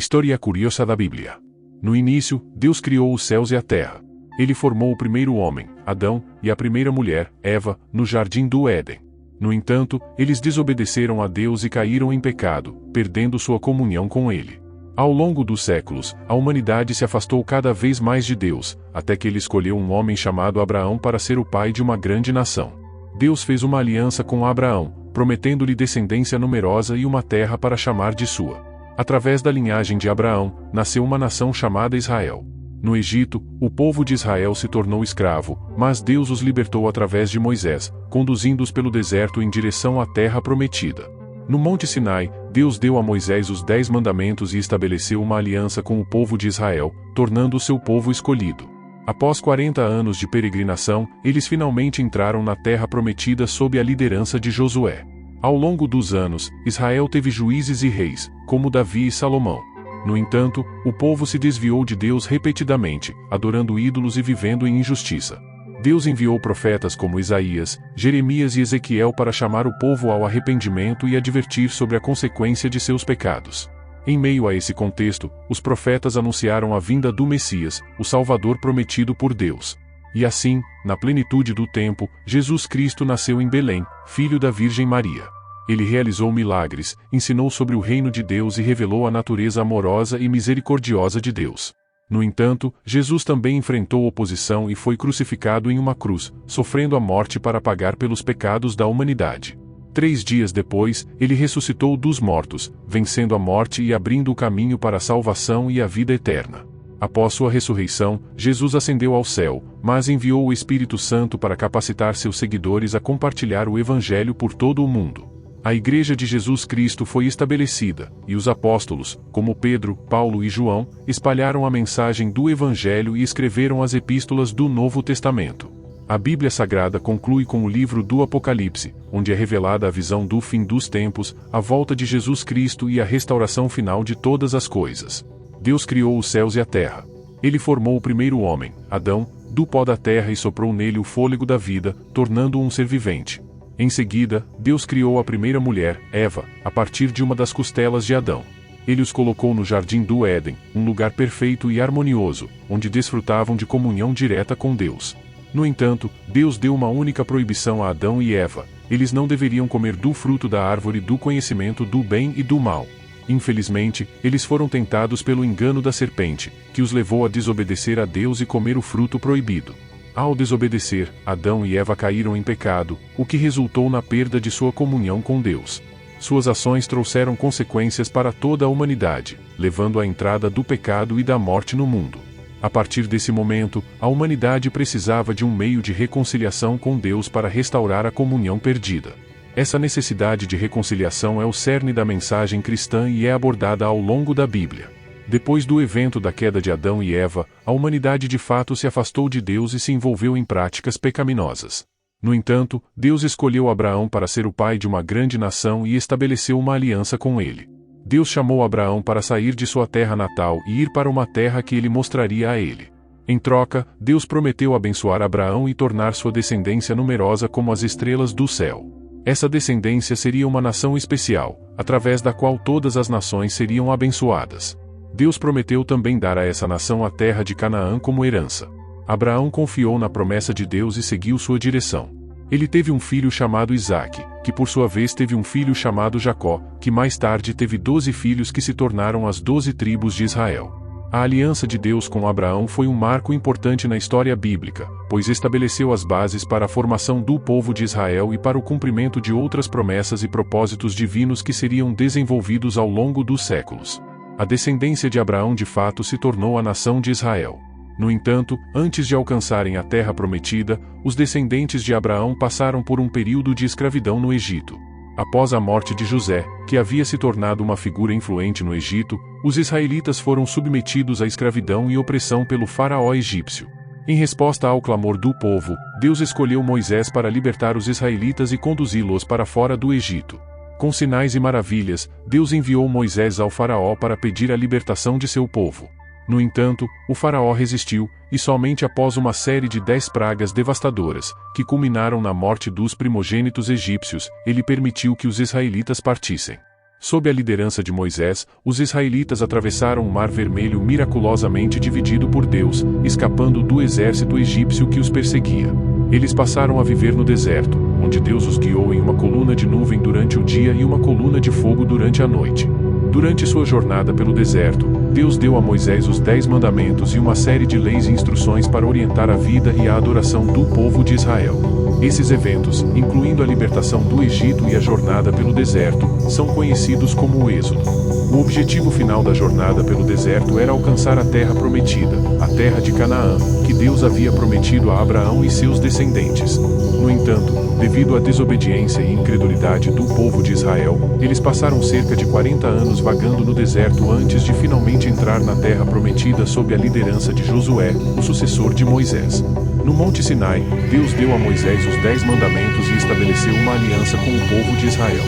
História curiosa da Bíblia. No início, Deus criou os céus e a terra. Ele formou o primeiro homem, Adão, e a primeira mulher, Eva, no jardim do Éden. No entanto, eles desobedeceram a Deus e caíram em pecado, perdendo sua comunhão com Ele. Ao longo dos séculos, a humanidade se afastou cada vez mais de Deus, até que Ele escolheu um homem chamado Abraão para ser o pai de uma grande nação. Deus fez uma aliança com Abraão, prometendo-lhe descendência numerosa e uma terra para chamar de sua. Através da linhagem de Abraão, nasceu uma nação chamada Israel. No Egito, o povo de Israel se tornou escravo, mas Deus os libertou através de Moisés, conduzindo-os pelo deserto em direção à terra prometida. No Monte Sinai, Deus deu a Moisés os 10 mandamentos e estabeleceu uma aliança com o povo de Israel, tornando-o seu povo escolhido. Após 40 anos de peregrinação, eles finalmente entraram na terra prometida sob a liderança de Josué. Ao longo dos anos, Israel teve juízes e reis, como Davi e Salomão. No entanto, o povo se desviou de Deus repetidamente, adorando ídolos e vivendo em injustiça. Deus enviou profetas como Isaías, Jeremias e Ezequiel para chamar o povo ao arrependimento e advertir sobre a consequência de seus pecados. Em meio a esse contexto, os profetas anunciaram a vinda do Messias, o Salvador prometido por Deus. E assim, na plenitude do tempo, Jesus Cristo nasceu em Belém, filho da Virgem Maria. Ele realizou milagres, ensinou sobre o reino de Deus e revelou a natureza amorosa e misericordiosa de Deus. No entanto, Jesus também enfrentou oposição e foi crucificado em uma cruz, sofrendo a morte para pagar pelos pecados da humanidade. 3 dias depois, ele ressuscitou dos mortos, vencendo a morte e abrindo o caminho para a salvação e a vida eterna. Após sua ressurreição, Jesus ascendeu ao céu, mas enviou o Espírito Santo para capacitar seus seguidores a compartilhar o Evangelho por todo o mundo. A Igreja de Jesus Cristo foi estabelecida, e os apóstolos, como Pedro, Paulo e João, espalharam a mensagem do Evangelho e escreveram as epístolas do Novo Testamento. A Bíblia Sagrada conclui com o livro do Apocalipse, onde é revelada a visão do fim dos tempos, a volta de Jesus Cristo e a restauração final de todas as coisas. Deus criou os céus e a terra. Ele formou o primeiro homem, Adão, do pó da terra e soprou nele o fôlego da vida, tornando-o um ser vivente. Em seguida, Deus criou a primeira mulher, Eva, a partir de uma das costelas de Adão. Ele os colocou no jardim do Éden, um lugar perfeito e harmonioso, onde desfrutavam de comunhão direta com Deus. No entanto, Deus deu uma única proibição a Adão e Eva: eles não deveriam comer do fruto da árvore do conhecimento do bem e do mal. Infelizmente, eles foram tentados pelo engano da serpente, que os levou a desobedecer a Deus e comer o fruto proibido. Ao desobedecer, Adão e Eva caíram em pecado, o que resultou na perda de sua comunhão com Deus. Suas ações trouxeram consequências para toda a humanidade, levando à entrada do pecado e da morte no mundo. A partir desse momento, a humanidade precisava de um meio de reconciliação com Deus para restaurar a comunhão perdida. Essa necessidade de reconciliação é o cerne da mensagem cristã e é abordada ao longo da Bíblia. Depois do evento da queda de Adão e Eva, a humanidade de fato se afastou de Deus e se envolveu em práticas pecaminosas. No entanto, Deus escolheu Abraão para ser o pai de uma grande nação e estabeleceu uma aliança com ele. Deus chamou Abraão para sair de sua terra natal e ir para uma terra que ele mostraria a ele. Em troca, Deus prometeu abençoar Abraão e tornar sua descendência numerosa como as estrelas do céu. Essa descendência seria uma nação especial, através da qual todas as nações seriam abençoadas. Deus prometeu também dar a essa nação a terra de Canaã como herança. Abraão confiou na promessa de Deus e seguiu sua direção. Ele teve um filho chamado Isaque, que por sua vez teve um filho chamado Jacó, que mais tarde teve 12 filhos que se tornaram as 12 tribos de Israel. A aliança de Deus com Abraão foi um marco importante na história bíblica, pois estabeleceu as bases para a formação do povo de Israel e para o cumprimento de outras promessas e propósitos divinos que seriam desenvolvidos ao longo dos séculos. A descendência de Abraão de fato se tornou a nação de Israel. No entanto, antes de alcançarem a terra prometida, os descendentes de Abraão passaram por um período de escravidão no Egito. Após a morte de José, que havia se tornado uma figura influente no Egito, os israelitas foram submetidos à escravidão e opressão pelo faraó egípcio. Em resposta ao clamor do povo, Deus escolheu Moisés para libertar os israelitas e conduzi-los para fora do Egito. Com sinais e maravilhas, Deus enviou Moisés ao faraó para pedir a libertação de seu povo. No entanto, o faraó resistiu, e somente após uma série de 10 pragas devastadoras, que culminaram na morte dos primogênitos egípcios, ele permitiu que os israelitas partissem. Sob a liderança de Moisés, os israelitas atravessaram o Mar Vermelho miraculosamente dividido por Deus, escapando do exército egípcio que os perseguia. Eles passaram a viver no deserto, onde Deus os guiou em uma coluna de nuvem durante o dia e uma coluna de fogo durante a noite. Durante sua jornada pelo deserto, Deus deu a Moisés os 10 mandamentos e uma série de leis e instruções para orientar a vida e a adoração do povo de Israel. Esses eventos, incluindo a libertação do Egito e a jornada pelo deserto, são conhecidos como o Êxodo. O objetivo final da jornada pelo deserto era alcançar a terra prometida, a terra de Canaã, que Deus havia prometido a Abraão e seus descendentes. No entanto, devido à desobediência e incredulidade do povo de Israel, eles passaram cerca de 40 anos vagando no deserto antes de finalmente entrar na terra prometida sob a liderança de Josué, o sucessor de Moisés. No Monte Sinai, Deus deu a Moisés os 10 mandamentos e estabeleceu uma aliança com o povo de Israel.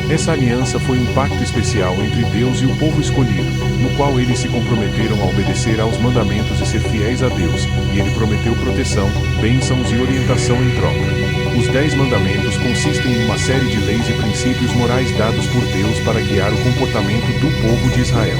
Essa aliança foi um pacto especial entre Deus e o povo escolhido, no qual eles se comprometeram a obedecer aos mandamentos e ser fiéis a Deus, e ele prometeu proteção, bênçãos e orientação em troca. Os 10 mandamentos consistem em uma série de leis e princípios morais dados por Deus para guiar o comportamento do povo de Israel.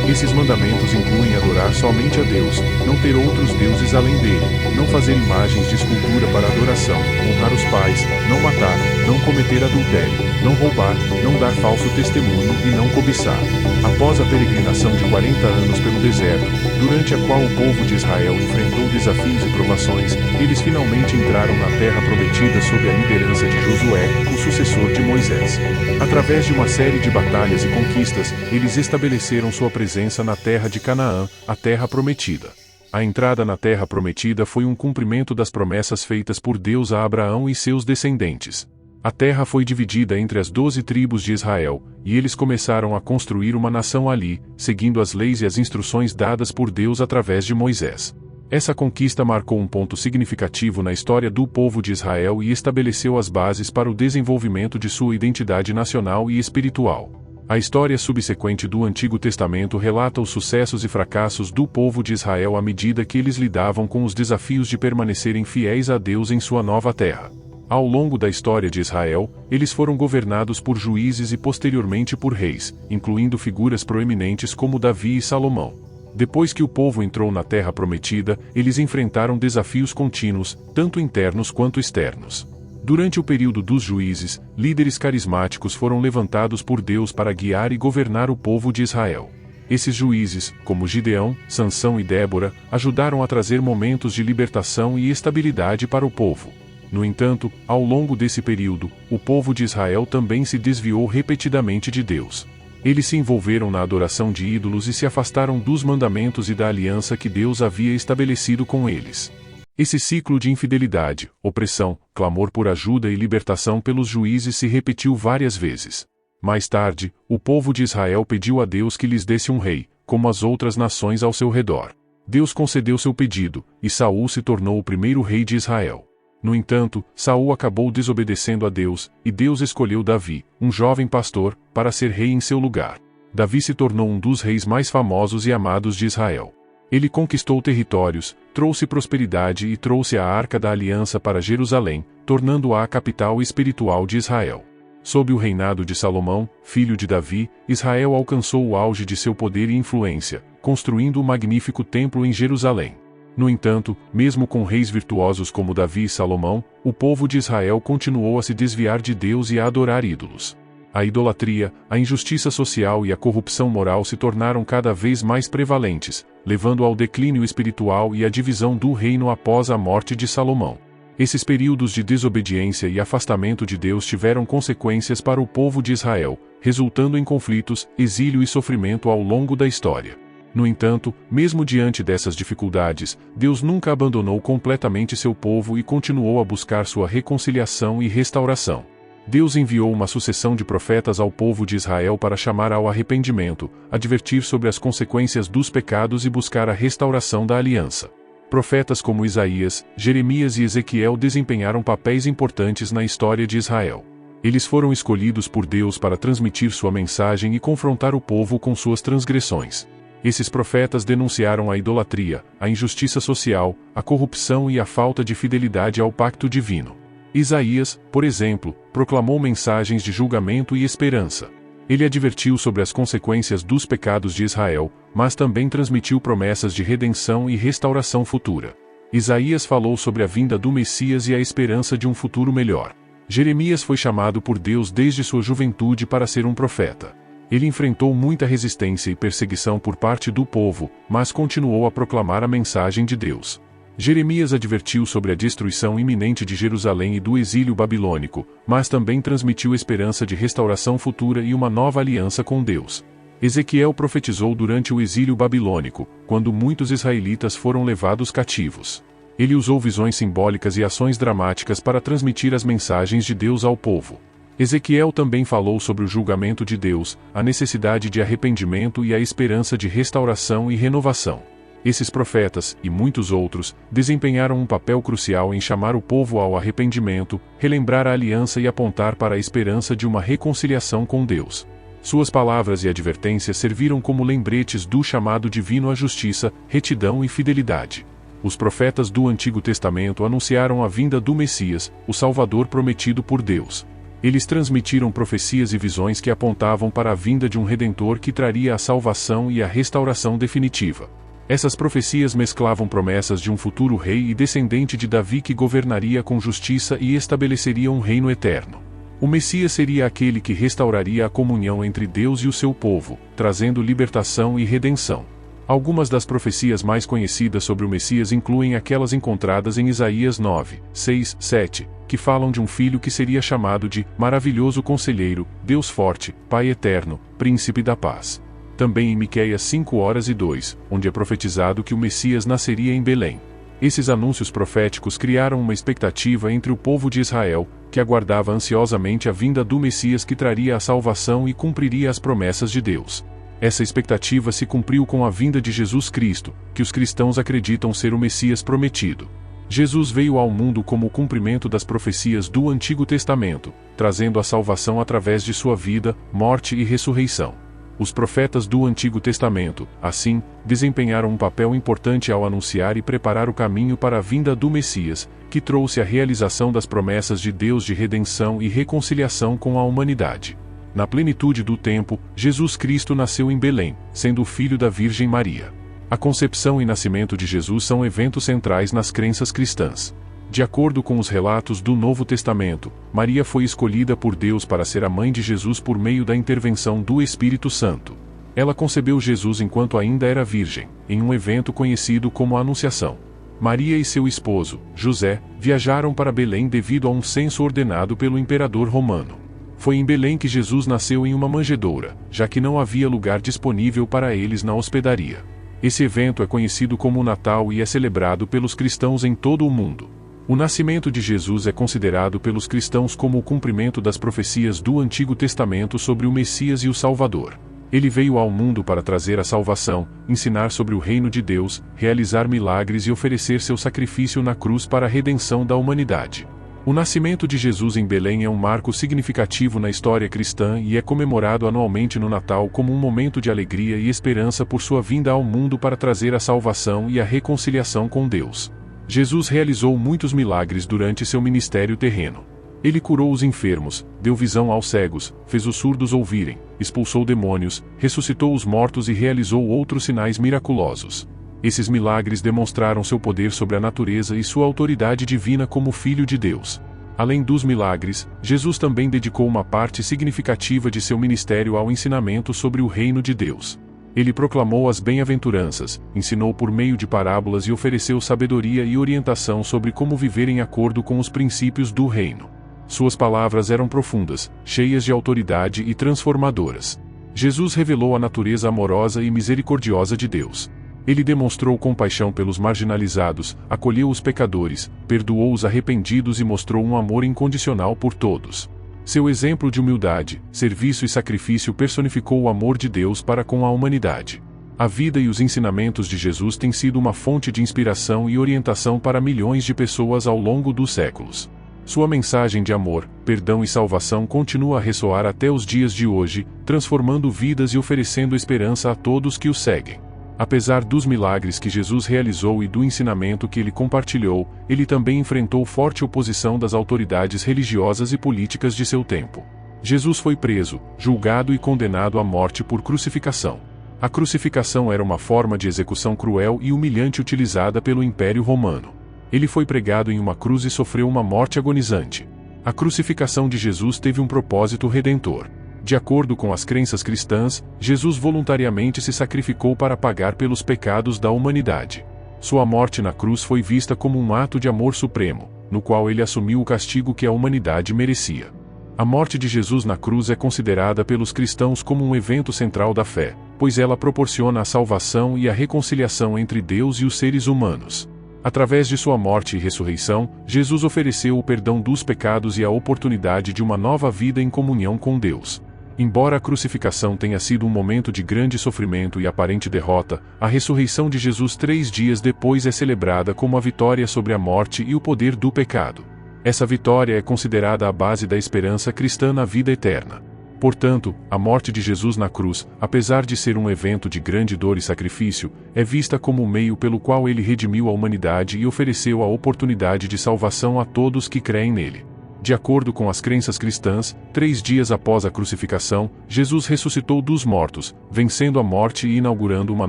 Esses mandamentos incluem adorar somente a Deus, não ter outros deuses além dele, não fazer imagens de escultura para adoração, honrar os pais, não matar, não cometer adultério, não roubar, não dar falso testemunho e não cobiçar. Após a peregrinação de 40 anos pelo deserto, durante a qual o povo de Israel enfrentou desafios e provações, eles finalmente entraram na terra prometida sob a liderança de Josué, o sucessor de Moisés. Através de uma série de batalhas e conquistas, eles estabeleceram sua presença na terra de Canaã, a terra prometida. A entrada na terra prometida foi um cumprimento das promessas feitas por Deus a Abraão e seus descendentes. A terra foi dividida entre as 12 tribos de Israel, e eles começaram a construir uma nação ali, seguindo as leis e as instruções dadas por Deus através de Moisés. Essa conquista marcou um ponto significativo na história do povo de Israel e estabeleceu as bases para o desenvolvimento de sua identidade nacional e espiritual. A história subsequente do Antigo Testamento relata os sucessos e fracassos do povo de Israel à medida que eles lidavam com os desafios de permanecerem fiéis a Deus em sua nova terra. Ao longo da história de Israel, eles foram governados por juízes e posteriormente por reis, incluindo figuras proeminentes como Davi e Salomão. Depois que o povo entrou na terra prometida, eles enfrentaram desafios contínuos, tanto internos quanto externos. Durante o período dos juízes, líderes carismáticos foram levantados por Deus para guiar e governar o povo de Israel. Esses juízes, como Gideão, Sansão e Débora, ajudaram a trazer momentos de libertação e estabilidade para o povo. No entanto, ao longo desse período, o povo de Israel também se desviou repetidamente de Deus. Eles se envolveram na adoração de ídolos e se afastaram dos mandamentos e da aliança que Deus havia estabelecido com eles. Esse ciclo de infidelidade, opressão, clamor por ajuda e libertação pelos juízes se repetiu várias vezes. Mais tarde, o povo de Israel pediu a Deus que lhes desse um rei, como as outras nações ao seu redor. Deus concedeu seu pedido, e Saul se tornou o primeiro rei de Israel. No entanto, Saul acabou desobedecendo a Deus, e Deus escolheu Davi, um jovem pastor, para ser rei em seu lugar. Davi se tornou um dos reis mais famosos e amados de Israel. Ele conquistou territórios, trouxe prosperidade e trouxe a Arca da Aliança para Jerusalém, tornando-a a capital espiritual de Israel. Sob o reinado de Salomão, filho de Davi, Israel alcançou o auge de seu poder e influência, construindo um magnífico templo em Jerusalém. No entanto, mesmo com reis virtuosos como Davi e Salomão, o povo de Israel continuou a se desviar de Deus e a adorar ídolos. A idolatria, a injustiça social e a corrupção moral se tornaram cada vez mais prevalentes, levando ao declínio espiritual e à divisão do reino após a morte de Salomão. Esses períodos de desobediência e afastamento de Deus tiveram consequências para o povo de Israel, resultando em conflitos, exílio e sofrimento ao longo da história. No entanto, mesmo diante dessas dificuldades, Deus nunca abandonou completamente seu povo e continuou a buscar sua reconciliação e restauração. Deus enviou uma sucessão de profetas ao povo de Israel para chamar ao arrependimento, advertir sobre as consequências dos pecados e buscar a restauração da aliança. Profetas como Isaías, Jeremias e Ezequiel desempenharam papéis importantes na história de Israel. Eles foram escolhidos por Deus para transmitir sua mensagem e confrontar o povo com suas transgressões. Esses profetas denunciaram a idolatria, a injustiça social, a corrupção e a falta de fidelidade ao pacto divino. Isaías, por exemplo, proclamou mensagens de julgamento e esperança. Ele advertiu sobre as consequências dos pecados de Israel, mas também transmitiu promessas de redenção e restauração futura. Isaías falou sobre a vinda do Messias e a esperança de um futuro melhor. Jeremias foi chamado por Deus desde sua juventude para ser um profeta. Ele enfrentou muita resistência e perseguição por parte do povo, mas continuou a proclamar a mensagem de Deus. Jeremias advertiu sobre a destruição iminente de Jerusalém e do exílio babilônico, mas também transmitiu esperança de restauração futura e uma nova aliança com Deus. Ezequiel profetizou durante o exílio babilônico, quando muitos israelitas foram levados cativos. Ele usou visões simbólicas e ações dramáticas para transmitir as mensagens de Deus ao povo. Ezequiel também falou sobre o julgamento de Deus, a necessidade de arrependimento e a esperança de restauração e renovação. Esses profetas, e muitos outros, desempenharam um papel crucial em chamar o povo ao arrependimento, relembrar a aliança e apontar para a esperança de uma reconciliação com Deus. Suas palavras e advertências serviram como lembretes do chamado divino à justiça, retidão e fidelidade. Os profetas do Antigo Testamento anunciaram a vinda do Messias, o Salvador prometido por Deus. Eles transmitiram profecias e visões que apontavam para a vinda de um Redentor que traria a salvação e a restauração definitiva. Essas profecias mesclavam promessas de um futuro rei e descendente de Davi que governaria com justiça e estabeleceria um reino eterno. O Messias seria aquele que restauraria a comunhão entre Deus e o seu povo, trazendo libertação e redenção. Algumas das profecias mais conhecidas sobre o Messias incluem aquelas encontradas em Isaías 9, 6, 7, que falam de um filho que seria chamado de Maravilhoso Conselheiro, Deus Forte, Pai Eterno, Príncipe da Paz. Também em Miqueias 5:2, onde é profetizado que o Messias nasceria em Belém. Esses anúncios proféticos criaram uma expectativa entre o povo de Israel, que aguardava ansiosamente a vinda do Messias que traria a salvação e cumpriria as promessas de Deus. Essa expectativa se cumpriu com a vinda de Jesus Cristo, que os cristãos acreditam ser o Messias prometido. Jesus veio ao mundo como o cumprimento das profecias do Antigo Testamento, trazendo a salvação através de sua vida, morte e ressurreição. Os profetas do Antigo Testamento, assim, desempenharam um papel importante ao anunciar e preparar o caminho para a vinda do Messias, que trouxe a realização das promessas de Deus de redenção e reconciliação com a humanidade. Na plenitude do tempo, Jesus Cristo nasceu em Belém, sendo o filho da Virgem Maria. A concepção e nascimento de Jesus são eventos centrais nas crenças cristãs. De acordo com os relatos do Novo Testamento, Maria foi escolhida por Deus para ser a mãe de Jesus por meio da intervenção do Espírito Santo. Ela concebeu Jesus enquanto ainda era virgem, em um evento conhecido como a Anunciação. Maria e seu esposo, José, viajaram para Belém devido a um censo ordenado pelo imperador romano. Foi em Belém que Jesus nasceu em uma manjedoura, já que não havia lugar disponível para eles na hospedaria. Esse evento é conhecido como o Natal e é celebrado pelos cristãos em todo o mundo. O nascimento de Jesus é considerado pelos cristãos como o cumprimento das profecias do Antigo Testamento sobre o Messias e o Salvador. Ele veio ao mundo para trazer a salvação, ensinar sobre o reino de Deus, realizar milagres e oferecer seu sacrifício na cruz para a redenção da humanidade. O nascimento de Jesus em Belém é um marco significativo na história cristã e é comemorado anualmente no Natal como um momento de alegria e esperança por sua vinda ao mundo para trazer a salvação e a reconciliação com Deus. Jesus realizou muitos milagres durante seu ministério terreno. Ele curou os enfermos, deu visão aos cegos, fez os surdos ouvirem, expulsou demônios, ressuscitou os mortos e realizou outros sinais miraculosos. Esses milagres demonstraram seu poder sobre a natureza e sua autoridade divina como Filho de Deus. Além dos milagres, Jesus também dedicou uma parte significativa de seu ministério ao ensinamento sobre o reino de Deus. Ele proclamou as bem-aventuranças, ensinou por meio de parábolas e ofereceu sabedoria e orientação sobre como viver em acordo com os princípios do reino. Suas palavras eram profundas, cheias de autoridade e transformadoras. Jesus revelou a natureza amorosa e misericordiosa de Deus. Ele demonstrou compaixão pelos marginalizados, acolheu os pecadores, perdoou os arrependidos e mostrou um amor incondicional por todos. Seu exemplo de humildade, serviço e sacrifício personificou o amor de Deus para com a humanidade. A vida e os ensinamentos de Jesus têm sido uma fonte de inspiração e orientação para milhões de pessoas ao longo dos séculos. Sua mensagem de amor, perdão e salvação continua a ressoar até os dias de hoje, transformando vidas e oferecendo esperança a todos que o seguem. Apesar dos milagres que Jesus realizou e do ensinamento que ele compartilhou, ele também enfrentou forte oposição das autoridades religiosas e políticas de seu tempo. Jesus foi preso, julgado e condenado à morte por crucificação. A crucificação era uma forma de execução cruel e humilhante utilizada pelo Império Romano. Ele foi pregado em uma cruz e sofreu uma morte agonizante. A crucificação de Jesus teve um propósito redentor. De acordo com as crenças cristãs, Jesus voluntariamente se sacrificou para pagar pelos pecados da humanidade. Sua morte na cruz foi vista como um ato de amor supremo, no qual ele assumiu o castigo que a humanidade merecia. A morte de Jesus na cruz é considerada pelos cristãos como um evento central da fé, pois ela proporciona a salvação e a reconciliação entre Deus e os seres humanos. Através de sua morte e ressurreição, Jesus ofereceu o perdão dos pecados e a oportunidade de uma nova vida em comunhão com Deus. Embora a crucificação tenha sido um momento de grande sofrimento e aparente derrota, a ressurreição de Jesus 3 dias depois é celebrada como a vitória sobre a morte e o poder do pecado. Essa vitória é considerada a base da esperança cristã na vida eterna. Portanto, a morte de Jesus na cruz, apesar de ser um evento de grande dor e sacrifício, é vista como o meio pelo qual ele redimiu a humanidade e ofereceu a oportunidade de salvação a todos que creem nele. De acordo com as crenças cristãs, 3 dias após a crucificação, Jesus ressuscitou dos mortos, vencendo a morte e inaugurando uma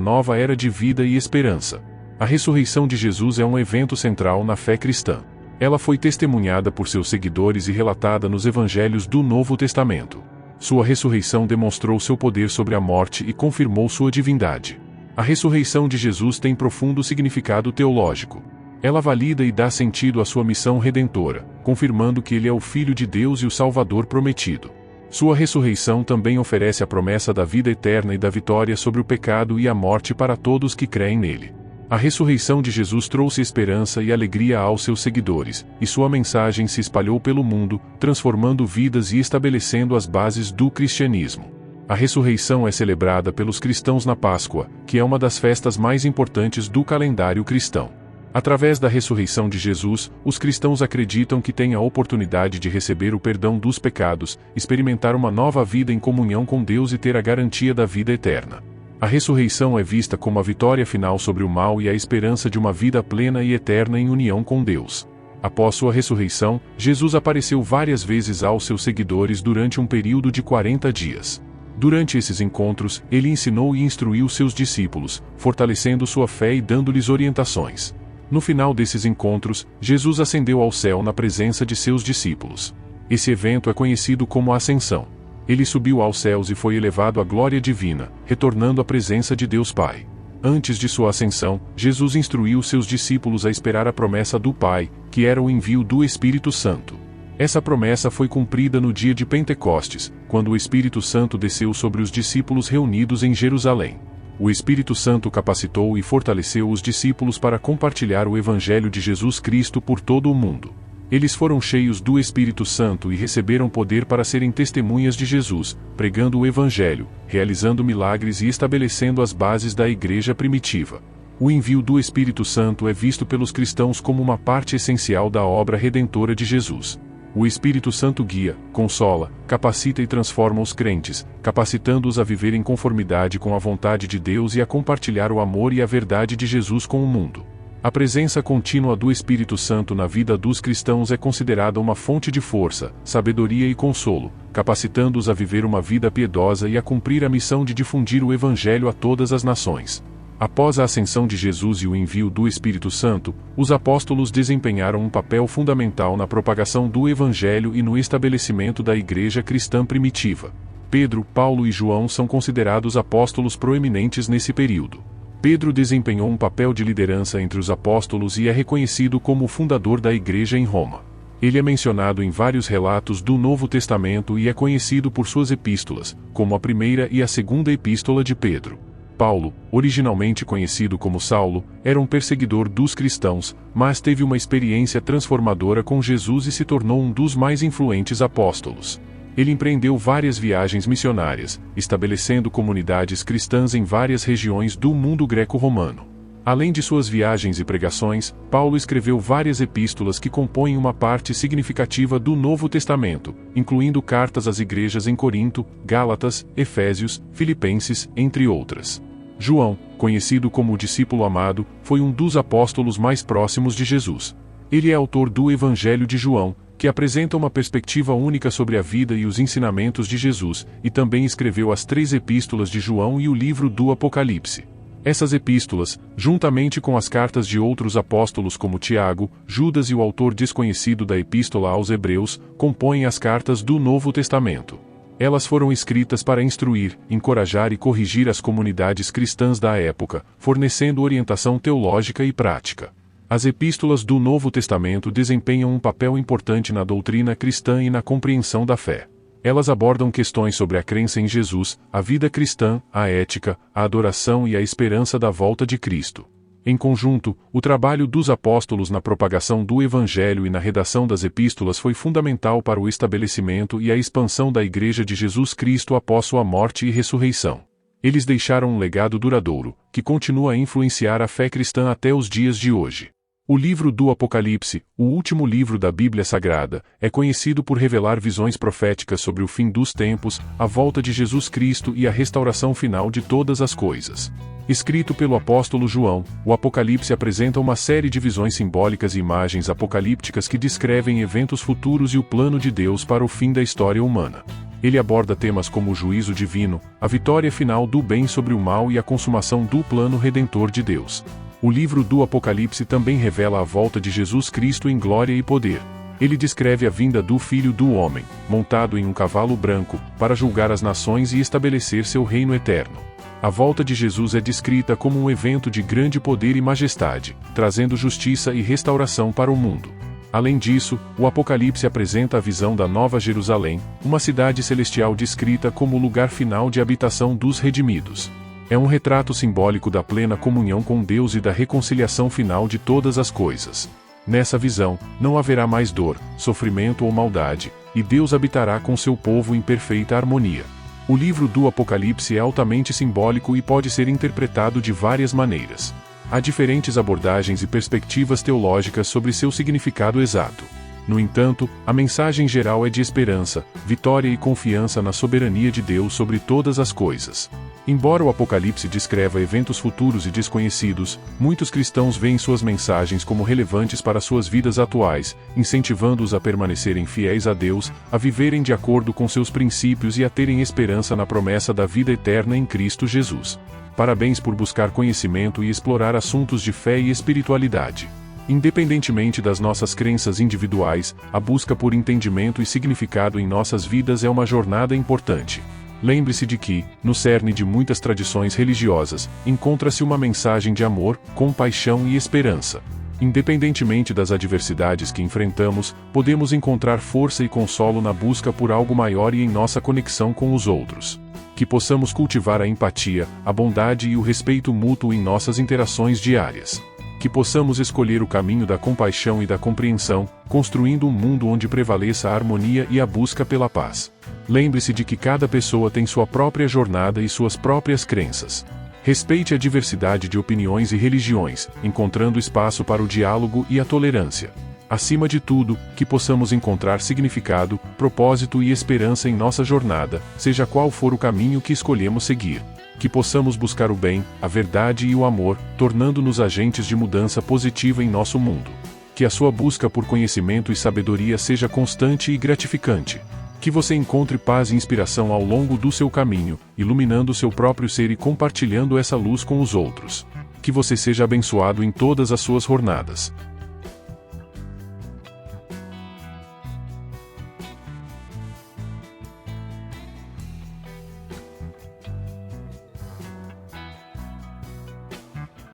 nova era de vida e esperança. A ressurreição de Jesus é um evento central na fé cristã. Ela foi testemunhada por seus seguidores e relatada nos evangelhos do Novo Testamento. Sua ressurreição demonstrou seu poder sobre a morte e confirmou sua divindade. A ressurreição de Jesus tem profundo significado teológico. Ela valida e dá sentido à sua missão redentora, confirmando que ele é o Filho de Deus e o Salvador prometido. Sua ressurreição também oferece a promessa da vida eterna e da vitória sobre o pecado e a morte para todos que creem nele. A ressurreição de Jesus trouxe esperança e alegria aos seus seguidores, e sua mensagem se espalhou pelo mundo, transformando vidas e estabelecendo as bases do cristianismo. A ressurreição é celebrada pelos cristãos na Páscoa, que é uma das festas mais importantes do calendário cristão. Através da ressurreição de Jesus, os cristãos acreditam que têm a oportunidade de receber o perdão dos pecados, experimentar uma nova vida em comunhão com Deus e ter a garantia da vida eterna. A ressurreição é vista como a vitória final sobre o mal e a esperança de uma vida plena e eterna em união com Deus. Após sua ressurreição, Jesus apareceu várias vezes aos seus seguidores durante um período de 40 dias. Durante esses encontros, ele ensinou e instruiu seus discípulos, fortalecendo sua fé e dando-lhes orientações. No final desses encontros, Jesus ascendeu ao céu na presença de seus discípulos. Esse evento é conhecido como a Ascensão. Ele subiu aos céus e foi elevado à glória divina, retornando à presença de Deus Pai. Antes de sua ascensão, Jesus instruiu seus discípulos a esperar a promessa do Pai, que era o envio do Espírito Santo. Essa promessa foi cumprida no dia de Pentecostes, quando o Espírito Santo desceu sobre os discípulos reunidos em Jerusalém. O Espírito Santo capacitou e fortaleceu os discípulos para compartilhar o Evangelho de Jesus Cristo por todo o mundo. Eles foram cheios do Espírito Santo e receberam poder para serem testemunhas de Jesus, pregando o Evangelho, realizando milagres e estabelecendo as bases da igreja primitiva. O envio do Espírito Santo é visto pelos cristãos como uma parte essencial da obra redentora de Jesus. O Espírito Santo guia, consola, capacita e transforma os crentes, capacitando-os a viver em conformidade com a vontade de Deus e a compartilhar o amor e a verdade de Jesus com o mundo. A presença contínua do Espírito Santo na vida dos cristãos é considerada uma fonte de força, sabedoria e consolo, capacitando-os a viver uma vida piedosa e a cumprir a missão de difundir o Evangelho a todas as nações. Após a ascensão de Jesus e o envio do Espírito Santo, os apóstolos desempenharam um papel fundamental na propagação do Evangelho e no estabelecimento da igreja cristã primitiva. Pedro, Paulo e João são considerados apóstolos proeminentes nesse período. Pedro desempenhou um papel de liderança entre os apóstolos e é reconhecido como o fundador da igreja em Roma. Ele é mencionado em vários relatos do Novo Testamento e é conhecido por suas epístolas, como a primeira e a segunda epístola de Pedro. Paulo, originalmente conhecido como Saulo, era um perseguidor dos cristãos, mas teve uma experiência transformadora com Jesus e se tornou um dos mais influentes apóstolos. Ele empreendeu várias viagens missionárias, estabelecendo comunidades cristãs em várias regiões do mundo greco-romano. Além de suas viagens e pregações, Paulo escreveu várias epístolas que compõem uma parte significativa do Novo Testamento, incluindo cartas às igrejas em Corinto, Gálatas, Efésios, Filipenses, entre outras. João, conhecido como o discípulo amado, foi um dos apóstolos mais próximos de Jesus. Ele é autor do Evangelho de João, que apresenta uma perspectiva única sobre a vida e os ensinamentos de Jesus, e também escreveu as 3 epístolas de João e o livro do Apocalipse. Essas epístolas, juntamente com as cartas de outros apóstolos como Tiago, Judas e o autor desconhecido da Epístola aos Hebreus, compõem as cartas do Novo Testamento. Elas foram escritas para instruir, encorajar e corrigir as comunidades cristãs da época, fornecendo orientação teológica e prática. As epístolas do Novo Testamento desempenham um papel importante na doutrina cristã e na compreensão da fé. Elas abordam questões sobre a crença em Jesus, a vida cristã, a ética, a adoração e a esperança da volta de Cristo. Em conjunto, o trabalho dos apóstolos na propagação do Evangelho e na redação das epístolas foi fundamental para o estabelecimento e a expansão da Igreja de Jesus Cristo após sua morte e ressurreição. Eles deixaram um legado duradouro, que continua a influenciar a fé cristã até os dias de hoje. O livro do Apocalipse, o último livro da Bíblia Sagrada, é conhecido por revelar visões proféticas sobre o fim dos tempos, a volta de Jesus Cristo e a restauração final de todas as coisas. Escrito pelo apóstolo João, o Apocalipse apresenta uma série de visões simbólicas e imagens apocalípticas que descrevem eventos futuros e o plano de Deus para o fim da história humana. Ele aborda temas como o juízo divino, a vitória final do bem sobre o mal e a consumação do plano redentor de Deus. O livro do Apocalipse também revela a volta de Jesus Cristo em glória e poder. Ele descreve a vinda do Filho do Homem, montado em um cavalo branco, para julgar as nações e estabelecer seu reino eterno. A volta de Jesus é descrita como um evento de grande poder e majestade, trazendo justiça e restauração para o mundo. Além disso, o Apocalipse apresenta a visão da Nova Jerusalém, uma cidade celestial descrita como o lugar final de habitação dos redimidos. É um retrato simbólico da plena comunhão com Deus e da reconciliação final de todas as coisas. Nessa visão, não haverá mais dor, sofrimento ou maldade, e Deus habitará com seu povo em perfeita harmonia. O livro do Apocalipse é altamente simbólico e pode ser interpretado de várias maneiras. Há diferentes abordagens e perspectivas teológicas sobre seu significado exato. No entanto, a mensagem geral é de esperança, vitória e confiança na soberania de Deus sobre todas as coisas. Embora o Apocalipse descreva eventos futuros e desconhecidos, muitos cristãos veem suas mensagens como relevantes para suas vidas atuais, incentivando-os a permanecerem fiéis a Deus, a viverem de acordo com seus princípios e a terem esperança na promessa da vida eterna em Cristo Jesus. Parabéns por buscar conhecimento e explorar assuntos de fé e espiritualidade. Independentemente das nossas crenças individuais, a busca por entendimento e significado em nossas vidas é uma jornada importante. Lembre-se de que, no cerne de muitas tradições religiosas, encontra-se uma mensagem de amor, compaixão e esperança. Independentemente das adversidades que enfrentamos, podemos encontrar força e consolo na busca por algo maior e em nossa conexão com os outros. Que possamos cultivar a empatia, a bondade e o respeito mútuo em nossas interações diárias. Que possamos escolher o caminho da compaixão e da compreensão, construindo um mundo onde prevaleça a harmonia e a busca pela paz. Lembre-se de que cada pessoa tem sua própria jornada e suas próprias crenças. Respeite a diversidade de opiniões e religiões, encontrando espaço para o diálogo e a tolerância. Acima de tudo, que possamos encontrar significado, propósito e esperança em nossa jornada, seja qual for o caminho que escolhemos seguir. Que possamos buscar o bem, a verdade e o amor, tornando-nos agentes de mudança positiva em nosso mundo. Que a sua busca por conhecimento e sabedoria seja constante e gratificante. Que você encontre paz e inspiração ao longo do seu caminho, iluminando seu próprio ser e compartilhando essa luz com os outros. Que você seja abençoado em todas as suas jornadas.